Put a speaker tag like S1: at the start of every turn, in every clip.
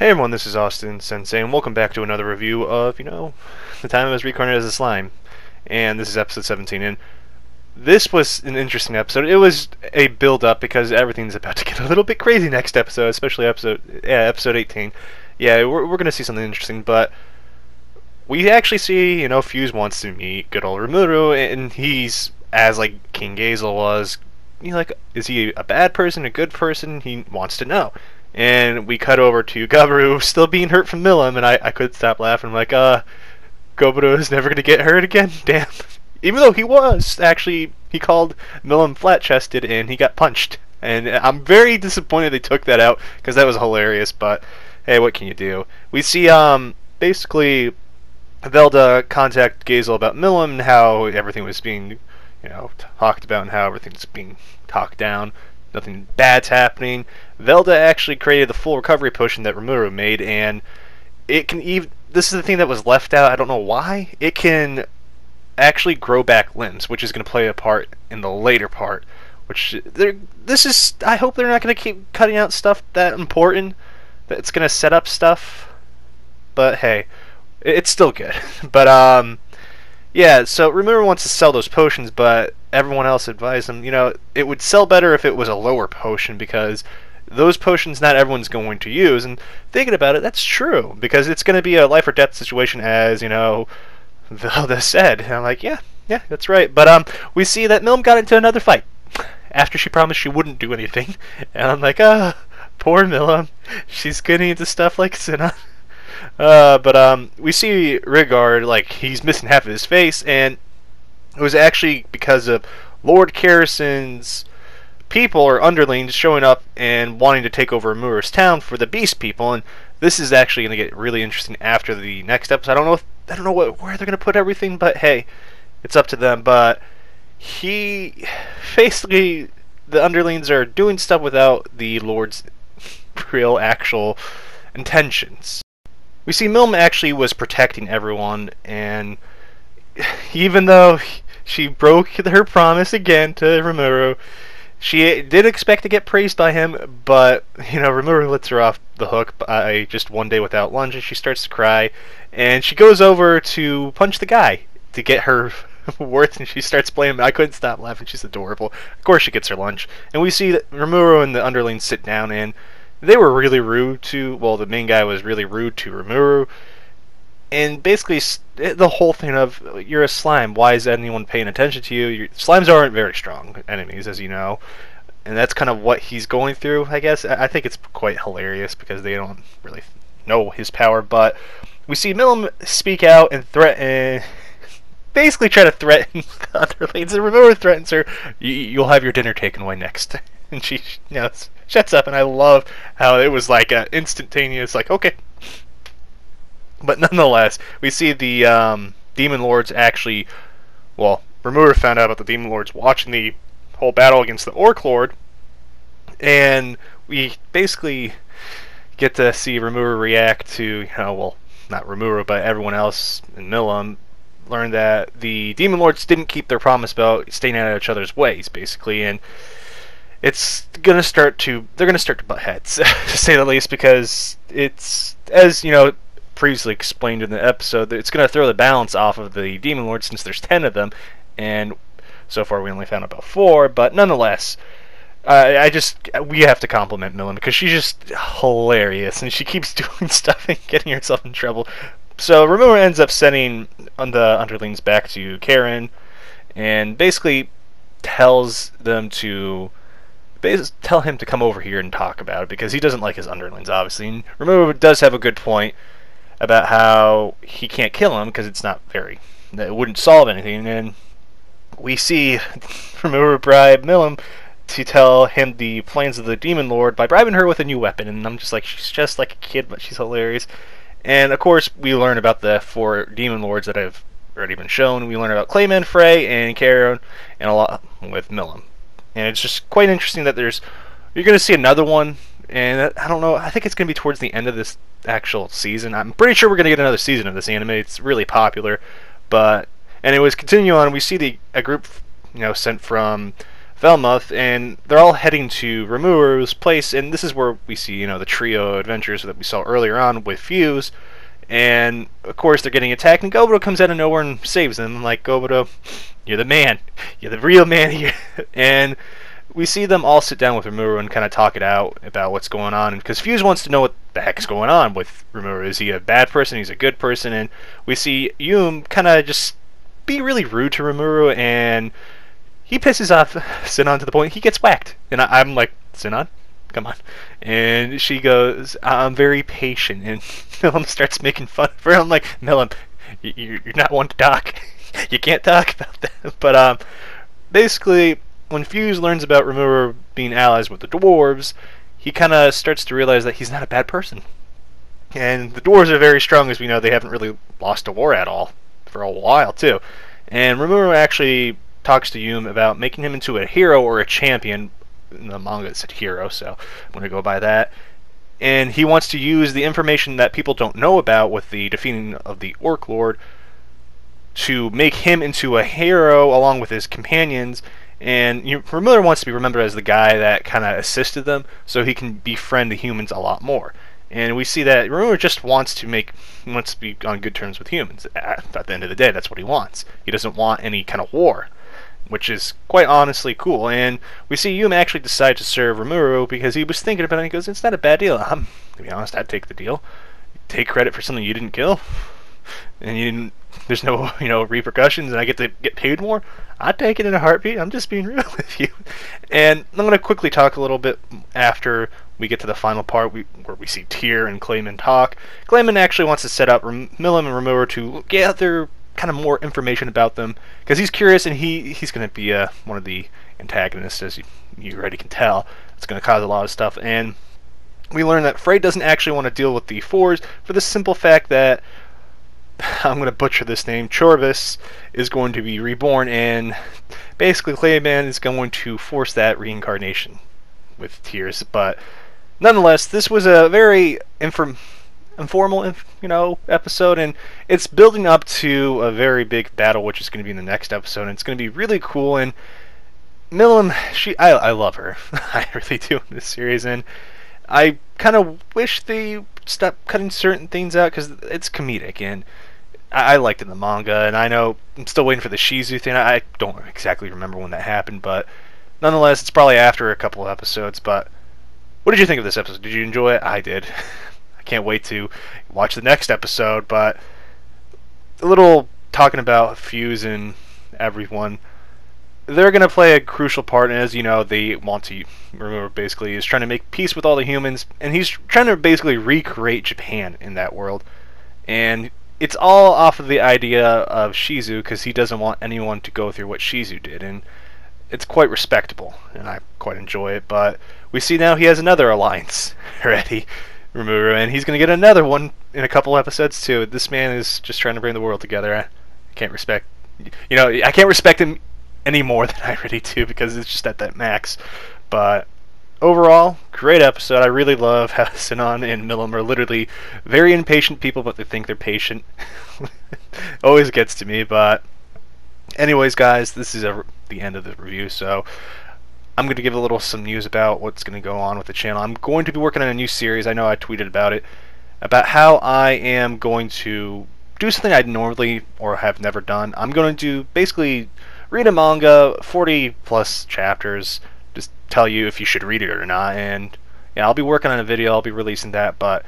S1: Hey everyone, this is Austin-Sensei, and welcome back to another review of, the time I was reincarnated as a slime. And this is episode 17, and this was an interesting episode. It was a build-up because everything's about to get a little bit crazy next episode, especially episode 18. Yeah, we're going to see something interesting, but we actually see, Fuse wants to meet good old Rimuru, and he's, as, King Gazel was, is he a bad person, a good person? He wants to know. And we cut over to Gabaru still being hurt from Milim, and I couldn't stop laughing. I'm like, Gabaru is never going to get hurt again? Damn. Even though he was, actually, he called Milim flat-chested, and he got punched. And I'm very disappointed they took that out, because that was hilarious, but hey, what can you do? We see, basically, Velda contact Gazel about Milim, and how everything was being, talked about, and how everything's being talked down. Nothing bad's happening. Velda actually created the full recovery potion that Rimuru made, and it can even... This is the thing that was left out, I don't know why. It can actually grow back limbs, which is going to play a part in the later part. I hope they're not going to keep cutting out stuff that important, that it's going to set up stuff. But hey, it's still good. But, yeah, so Rimuru wants to sell those potions, but everyone else advised him, it would sell better if it was a lower potion, because those potions not everyone's going to use. And thinking about it, that's true, because it's going to be a life or death situation, as, Velda said. And I'm like, yeah, that's right. But we see that Milim got into another fight after she promised she wouldn't do anything. And I'm like, poor Milim. She's getting into stuff like Sinnoh. But we see Rigard, he's missing half of his face, and it was actually because of Lord Karasen's people, or underlings, showing up and wanting to take over Rimuru's town for the Beast People, and this is actually going to get really interesting after the next episode. I don't know where they're going to put everything, but hey, it's up to them. But basically, the underlings are doing stuff without the Lord's real, actual intentions. We see Milim actually was protecting everyone, and even though she broke her promise again to Rimuru, she did expect to get praised by him, but, Rimuru lets her off the hook by just one day without lunch, and she starts to cry, and she goes over to punch the guy to get her worth, and she starts playing. I couldn't stop laughing. She's adorable. Of course she gets her lunch, and we see that Rimuru and the underlings sit down, and they were really rude to, the main guy was really rude to Rimuru, and basically the whole thing of, you're a slime, why is anyone paying attention to you? Slimes aren't very strong enemies, as you know, and that's kind of what he's going through, I guess. I think it's quite hilarious, because they don't really know his power, but we see Milim speak out and threaten, basically try to threaten the underlings, and Rimuru threatens her, you'll have your dinner taken away next. And she, shuts up, and I love how it was instantaneous, okay. But nonetheless, we see the Demon Lords actually, Rimuru found out about the Demon Lords watching the whole battle against the Orc Lord, and we basically get to see Rimuru react to, not Rimuru, but everyone else in Milim, learn that the Demon Lords didn't keep their promise about staying out of each other's ways, basically, and they're gonna start to butt heads, to say the least, because it's, as previously explained in the episode, it's gonna throw the balance off of the Demon Lords, since there's 10 of them, and so far we only found about 4. But nonetheless, we have to compliment Milim, because she's just hilarious, and she keeps doing stuff and getting herself in trouble. So Rimuru ends up sending the underlings back to Karen, and basically tells them to tell him to come over here and talk about it, because he doesn't like his underlings, obviously. And Rimuru does have a good point about how he can't kill him, because it wouldn't solve anything. And we see Rimuru bribe Milim to tell him the plans of the Demon Lord by bribing her with a new weapon, and I'm just like, she's just like a kid, but she's hilarious. And of course, we learn about the 4 Demon Lords that have already been shown. We learn about Clayman, Frey, and Karen, and a lot with Milim. And it's just quite interesting that you're going to see another one, and I don't know, I think it's going to be towards the end of this actual season. I'm pretty sure we're going to get another season of this anime. It's really popular. But anyways, continue on. We see a group, sent from Velmuth, and they're all heading to Rimuru's place, and this is where we see, the trio adventures that we saw earlier on with Fuse, and of course they're getting attacked, and Gobuto comes out of nowhere and saves them. I'm like, Gobuto, you're the man. You're the real man here. And we see them all sit down with Rimuru and kind of talk it out about what's going on, because Fuse wants to know what the heck is going on with Rimuru. Is he a bad person? He's a good person? And we see Yum kind of just be really rude to Rimuru, and he pisses off Sinon to the point he gets whacked. And I'm like, Sinon, come on. And she goes, I'm very patient. And Milim starts making fun of her. I'm like, Milim, you're not one to talk. You can't talk about that. But basically, when Fuse learns about Rimuru being allies with the dwarves, he kind of starts to realize that he's not a bad person. And the dwarves are very strong, as we know. They haven't really lost a war at all for a while, too. And Rimuru actually talks to Yum about making him into a hero or a champion. In the manga it said hero, so I'm going to go by that. And he wants to use the information that people don't know about with the defeating of the Orc Lord to make him into a hero along with his companions. And Rimuru wants to be remembered as the guy that kind of assisted them, so he can befriend the humans a lot more. And we see that Rimuru just wants to be on good terms with humans. At the end of the day, that's what he wants. He doesn't want any kind of war, which is quite honestly cool. And we see Yum actually decide to serve Rimuru because he was thinking about it, and he goes, it's not a bad deal. To be honest, I'd take the deal. Take credit for something you didn't kill, and there's no repercussions, and I get to get paid more. I'd take it in a heartbeat. I'm just being real with you. And I'm going to quickly talk a little bit after we get to the final part where we see Tyr and Clayman talk. Clayman actually wants to set up Milim and Rimuru to gather kind of more information about them, because he's curious, and he's going to be one of the antagonists, as you already can tell. It's going to cause a lot of stuff. And we learn that Frey doesn't actually want to deal with the Fours for the simple fact that, I'm going to butcher this name, Chorvis is going to be reborn, and basically Clayman is going to force that reincarnation with Tears. But nonetheless, this was a very informal episode, and it's building up to a very big battle, which is going to be in the next episode, and it's going to be really cool. And Milim, I love her. I really do in this series, and I kind of wish they stopped cutting certain things out, because it's comedic, and I liked it in the manga, and I know I'm still waiting for the Shizu thing. I don't exactly remember when that happened, but nonetheless, it's probably after a couple of episodes. But what did you think of this episode? Did you enjoy it? I did. I can't wait to watch the next episode. But a little talking about Fuse and everyone, they're going to play a crucial part, and as you know, they want to, remember, basically is trying to make peace with all the humans, and he's trying to basically recreate Japan in that world. And it's all off of the idea of Shizu, because he doesn't want anyone to go through what Shizu did, and it's quite respectable, and I quite enjoy it. But we see now he has another alliance already, Rimuru, and he's going to get another one in a couple episodes too. This man is just trying to bring the world together. I can't respect, I can't respect him any more than I already do, because it's just at that max. But overall, great episode. I really love how Sinon and Milim are literally very impatient people, but they think they're patient. Always gets to me. But anyways, guys, this is the end of the review, so I'm going to give some news about what's going to go on with the channel. I'm going to be working on a new series. I know I tweeted about it, about how I am going to do something I normally or have never done. I'm going to basically read a manga, 40 plus chapters, just tell you if you should read it or not. And yeah, I'll be working on a video, I'll be releasing that, but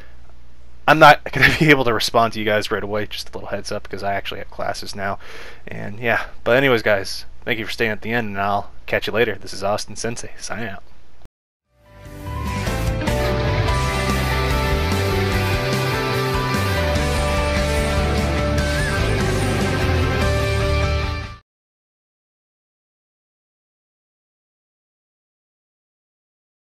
S1: I'm not going to be able to respond to you guys right away, just a little heads up, because I actually have classes now. And yeah, but anyways, guys, thank you for staying at the end, and I'll catch you later. This is Austin-Sensei, signing out.